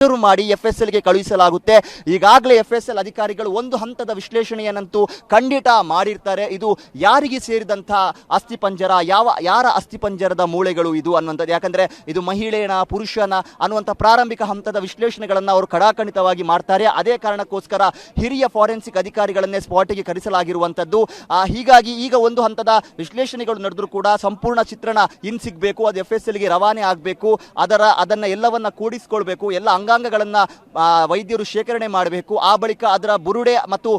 ಮಾಡಿ FSL ಗೆ ಕಳುಹಿಸಲಾಗುತ್ತೆ. ಈಗಾಗಲೇ FSL ಅಧಿಕಾರಿಗಳು ಒಂದು ಹಂತದ ವಿಶ್ಲೇಷಣೆಯನ್ನಂತೂ ಖಂಡಿತ ಮಾಡಿರ್ತಾರೆ. ಇದು ಯಾರಿಗೆ ಸೇರಿದಂಥ ಅಸ್ಥಿಪಂಜರ, ಯಾರ ಅಸ್ಥಿಪಂಜರದ ಮೂಳೆಗಳು ಇದು ಅನ್ನುವಂಥದ್ದು. ಯಾಕಂದ್ರೆ ಇದು ಮಹಿಳೆನ ಪುರುಷನ ಅನ್ನುವಂಥ ಪ್ರಾರಂಭಿಕ ಹಂತದ ವಿಶ್ಲೇಷಣೆಗಳನ್ನು ಅವರು ಕಡಾಖಂಡಿತವಾಗಿ ಮಾಡ್ತಾರೆ. ಅದೇ ಕಾರಣಕ್ಕೋಸ್ಕರ ಹಿರಿಯ ಫಾರೆನ್ಸಿಕ್ ಅಧಿಕಾರಿಗಳನ್ನೇ ಸ್ಪಾಟಿಗೆ ಕರೆಸಲಾಗಿರುವಂಥದ್ದು. ಹೀಗಾಗಿ ಈಗ ಒಂದು ಹಂತದ ವಿಶ್ಲೇಷಣೆಗಳು ನಡೆದರೂ ಕೂಡ ಸಂಪೂರ್ಣ ಚಿತ್ರಣ ಇನ್ ಸಿಗಬೇಕು, ಅದು FSL ಗೆ ರವಾನೆ ಆಗಬೇಕು, ಅದನ್ನ ಎಲ್ಲವನ್ನ ಕೂಡಿಸಿಕೊಳ್ಬೇಕು, ಎಲ್ಲ ಅಂಗಾಂಗಗಳನ್ನ ವೈದ್ಯರು ಶೇಖರಣೆ ಮಾಡಬೇಕು. ಆ ಬಳಿಕ ಅದರ ಬುರುಡೆ ಮತ್ತು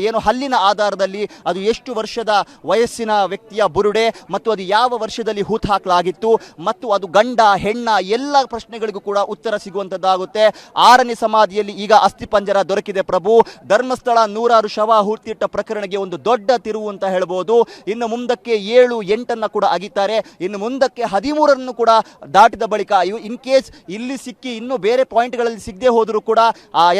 ಏನು ಹಲ್ಲಿನ ಆಧಾರದಲ್ಲಿ ಅದು ಎಷ್ಟು ವರ್ಷದ ವಯಸ್ಸಿನ ವ್ಯಕ್ತಿಯ ಬುರುಡೆ ಮತ್ತು ಅದು ಯಾವ ವರ್ಷದಲ್ಲಿ ಹೂತು ಹಾಕಲಾಗಿತ್ತು ಮತ್ತು ಅದು ಗಂಡ ಹೆಣ್ಣ ಎಲ್ಲ ಪ್ರಶ್ನೆಗಳಿಗೂ ಕೂಡ ಉತ್ತರ ಸಿಗುವಂತದ್ದಾಗುತ್ತೆ. 6ನೇ ಸಮಾಧಿಯಲ್ಲಿ ಈಗ ಅಸ್ಥಿಪಂಜರ ದೊರಕಿದೆ ಪ್ರಭು. ಧರ್ಮಸ್ಥಳ ನೂರಾರು ಶವ ಹೂತಿಟ್ಟ ಪ್ರಕರಣಕ್ಕೆ ಒಂದು ದೊಡ್ಡ ತಿರುವು ಅಂತ ಹೇಳ್ಬೋದು. ಇನ್ನು ಮುಂದಕ್ಕೆ 7, 8 ಕೂಡ ಅಗಿತಾರೆ. ಇನ್ನು ಮುಂದಕ್ಕೆ 13 ಕೂಡ ದಾಟಿದ ಬಳಿಕ ಇನ್ ಕೇಸ್ ಇಲ್ಲಿ ಸಿಕ್ಕಿ ಇನ್ನು ಬೇರೆ ಪಾಯಿಂಟ್ಗಳಲ್ಲಿ ಸಿಗದೆ ಹೋದರೂ ಕೂಡ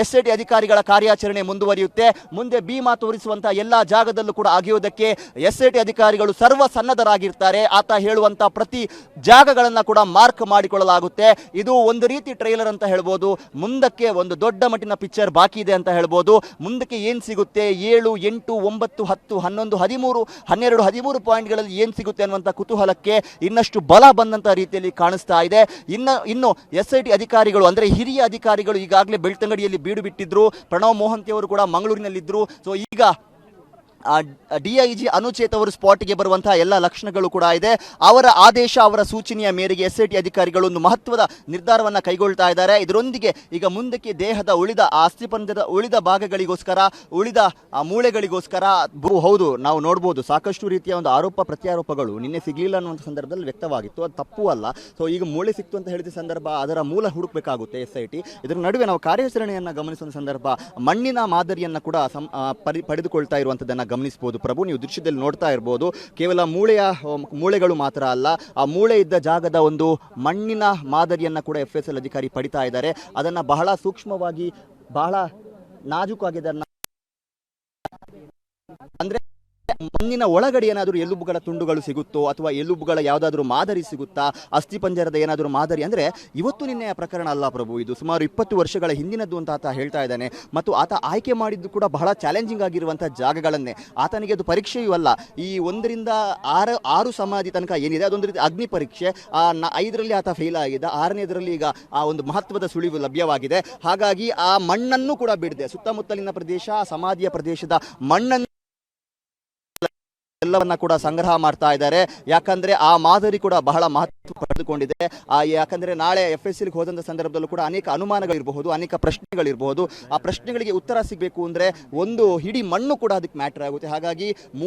SIT ಅಧಿಕಾರಿಗಳ ಕಾರ್ಯಾಚರಣೆ ಮುಂದುವರಿಯುತ್ತೆ. ಮುಂದೆ ಭೀಮಾ ತೋರಿಸುವಂತಹ ಎಲ್ಲಾ ಜಾಗದಲ್ಲೂ ಕೂಡ ಅಗೆಯುವುದಕ್ಕೆ SIT ಅಧಿಕಾರಿಗಳು ಸರ್ವ ಸನ್ನದ್ಧರಾಗಿರ್ತಾರೆ. ಆತ ಹೇಳುವಂತ ಪ್ರತಿ ಜಾಗಗಳನ್ನ ಕೂಡ ಮಾರ್ಕ್ ಮಾಡಿಕೊಳ್ಳಲಾಗುತ್ತೆ. ಇದು ಒಂದು ರೀತಿ ಟ್ರೈಲರ್ ಅಂತ ಹೇಳ್ಬೋದು. ಮುಂದಕ್ಕೆ ಒಂದು ದೊಡ್ಡ ಮಟ್ಟಿನ ಪಿಕ್ಚರ್ ಬಾಕಿ ಇದೆ ಅಂತ ಹೇಳ್ಬೋದು. ಮುಂದಕ್ಕೆ ಏನ್ ಸಿಗುತ್ತೆ, 7, 8, 9, 10, 11, 13, 12, 13 ಪಾಯಿಂಟ್ಗಳಲ್ಲಿ ಏನ್ ಸಿಗುತ್ತೆ ಅನ್ನುವಂಥ ಕುತೂಹಲಕ್ಕೆ ಇನ್ನಷ್ಟು ಬಲ ಬಂದಂತ ರೀತಿಯಲ್ಲಿ ಕಾಣಿಸ್ತಾ ಇದೆ. ಇನ್ನು SIT ಅಧಿಕಾರಿಗಳು ಅಂದ್ರೆ ಹಿರಿಯ ಅಧಿಕಾರಿಗಳು ಈಗಾಗಲೇ ಬೆಳ್ತಂಗಡಿಯಲ್ಲಿ ಬೀಡು ಬಿಟ್ಟಿದ್ರು. ಪ್ರಣವ್ ಮೋಹಂತಿ ಅವರು ಕೂಡ ಮಂಗಳೂರಿನಲ್ಲಿದ್ದರು. ಸೊ ಈಗ DIG ಅನುಚೇತ್ ಅವರು ಸ್ಪಾಟ್ಗೆ ಬರುವಂತಹ ಎಲ್ಲ ಲಕ್ಷಣಗಳು ಕೂಡ ಇದೆ. ಅವರ ಆದೇಶ, ಅವರ ಸೂಚನೆಯ ಮೇರೆಗೆ SIT ಅಧಿಕಾರಿಗಳು ಒಂದು ಮಹತ್ವದ ನಿರ್ಧಾರವನ್ನು ಕೈಗೊಳ್ತಾ ಇದ್ದಾರೆ. ಇದರೊಂದಿಗೆ ಈಗ ಮುಂದಕ್ಕೆ ದೇಹದ ಉಳಿದ ಅಸ್ಥಿಪಂಜರದ ಉಳಿದ ಭಾಗಗಳಿಗೋಸ್ಕರ, ಉಳಿದ ಮೂಳೆಗಳಿಗೋಸ್ಕರ ಹೌದು ನಾವು ನೋಡ್ಬೋದು ಸಾಕಷ್ಟು ರೀತಿಯ ಒಂದು ಆರೋಪ ಪ್ರತ್ಯಾರೋಪಗಳು ನಿನ್ನೆ ಸಿಗಲಿಲ್ಲ ಅನ್ನುವಂಥ ಸಂದರ್ಭದಲ್ಲಿ ವ್ಯಕ್ತವಾಗಿತ್ತು. ಅದು ತಪ್ಪು ಅಲ್ಲ. ಸೊ ಈಗ ಮೂಳೆ ಸಿಕ್ತು ಅಂತ ಹೇಳಿದ ಸಂದರ್ಭ ಅದರ ಮೂಲ ಹುಡುಕಬೇಕಾಗುತ್ತೆ SIT. ಇದರ ನಡುವೆ ನಾವು ಕಾರ್ಯಾಚರಣೆಯನ್ನು ಗಮನಿಸುವ ಸಂದರ್ಭ ಮಣ್ಣಿನ ಮಾದರಿಯನ್ನು ಕೂಡ ಪಡೆದುಕೊಳ್ತಾ ಇರುವಂಥದ್ದನ್ನು ಗಮನಿಸಬಹುದು ಪ್ರಭು. ನೀವು ದೃಶ್ಯದಲ್ಲಿ ನೋಡ್ತಾ ಇರಬಹುದು. ಕೇವಲ ಮೂಳೆಗಳು ಮಾತ್ರ ಅಲ್ಲ, ಆ ಮೂಳೆ ಇದ್ದ ಜಾಗದ ಒಂದು ಮಣ್ಣಿನ ಮಾದರಿಯನ್ನ ಕೂಡ FSL ಅಧಿಕಾರಿ ಪಡಿತಾ ಇದ್ದಾರೆ. ಅದನ್ನ ಬಹಳ ಸೂಕ್ಷ್ಮವಾಗಿ, ಬಹಳ ನಾಜೂಕಾಗಿ ಅಂದ್ರೆ ಮಣ್ಣಿನ ಒಳಗಡೆ ಏನಾದರೂ ಎಲುಬುಗಳ ತುಂಡುಗಳು ಸಿಗುತ್ತೋ ಅಥವಾ ಎಲುಬುಗಳ ಯಾವುದಾದ್ರೂ ಮಾದರಿ ಸಿಗುತ್ತಾ, ಅಸ್ಥಿಪಂಜರದ ಏನಾದರೂ ಮಾದರಿ ಅಂದ್ರೆ ಇವತ್ತು ನಿನ್ನೆಯ ಪ್ರಕರಣ ಅಲ್ಲ ಪ್ರಭು. ಇದು ಸುಮಾರು 20 ವರ್ಷಗಳ ಹಿಂದಿನದ್ದು ಅಂತ ಆತ ಹೇಳ್ತಾ ಇದ್ದಾನೆ. ಮತ್ತು ಆತ ಆಯ್ಕೆ ಮಾಡಿದ್ದು ಕೂಡ ಬಹಳ ಚಾಲೆಂಜಿಂಗ್ ಆಗಿರುವಂತಹ ಜಾಗಗಳನ್ನೇ. ಆತನಿಗೆ ಅದು ಪರೀಕ್ಷೆಯೂ ಅಲ್ಲ. ಈ 1 ರಿಂದ 6 ಸಮಾಧಿ ತನಕ ಏನಿದೆ ಅದೊಂದು ರೀತಿ ಅಗ್ನಿ ಪರೀಕ್ಷೆ. 5ರಲ್ಲಿ ಆತ ಫೇಲ್ ಆಗಿದೆ, 6ನೇದರಲ್ಲಿ ಈಗ ಆ ಒಂದು ಮಹತ್ವದ ಸುಳಿವು ಲಭ್ಯವಾಗಿದೆ. ಹಾಗಾಗಿ ಆ ಮಣ್ಣನ್ನು ಕೂಡ ಬಿಡದೆ ಸುತ್ತಮುತ್ತಲಿನ ಪ್ರದೇಶ, ಸಮಾಧಿಯ ಪ್ರದೇಶದ ಮಣ್ಣನ್ನು ಎಲ್ಲವನ್ನ ಕೂಡ ಸಂಗ್ರಹ ಮಾಡ್ತಾ ಇದ್ದಾರೆ. ಯಾಕಂದ್ರೆ ಆ ಮಾದರಿ ಕೂಡ ಬಹಳ ಮಹತ್ವ ಪಡೆದುಕೊಂಡಿದೆ. ಯಾಕಂದ್ರೆ ನಾಳೆ FSL ಗೆ ಹೋದಂತ ಸಂದರ್ಭದಲ್ಲೂ ಕೂಡ ಅನೇಕ ಅನುಮಾನಗಳಿರಬಹುದು, ಅನೇಕ ಪ್ರಶ್ನೆಗಳಿರಬಹುದು. ಆ ಪ್ರಶ್ನೆಗಳಿಗೆ ಉತ್ತರ ಸಿಗಬೇಕು ಅಂದ್ರೆ ಒಂದು ಹಿಡಿ ಮಣ್ಣು ಕೂಡ ಅದಕ್ಕೆ ಮ್ಯಾಟರ್ ಆಗುತ್ತೆ. ಹಾಗಾಗಿ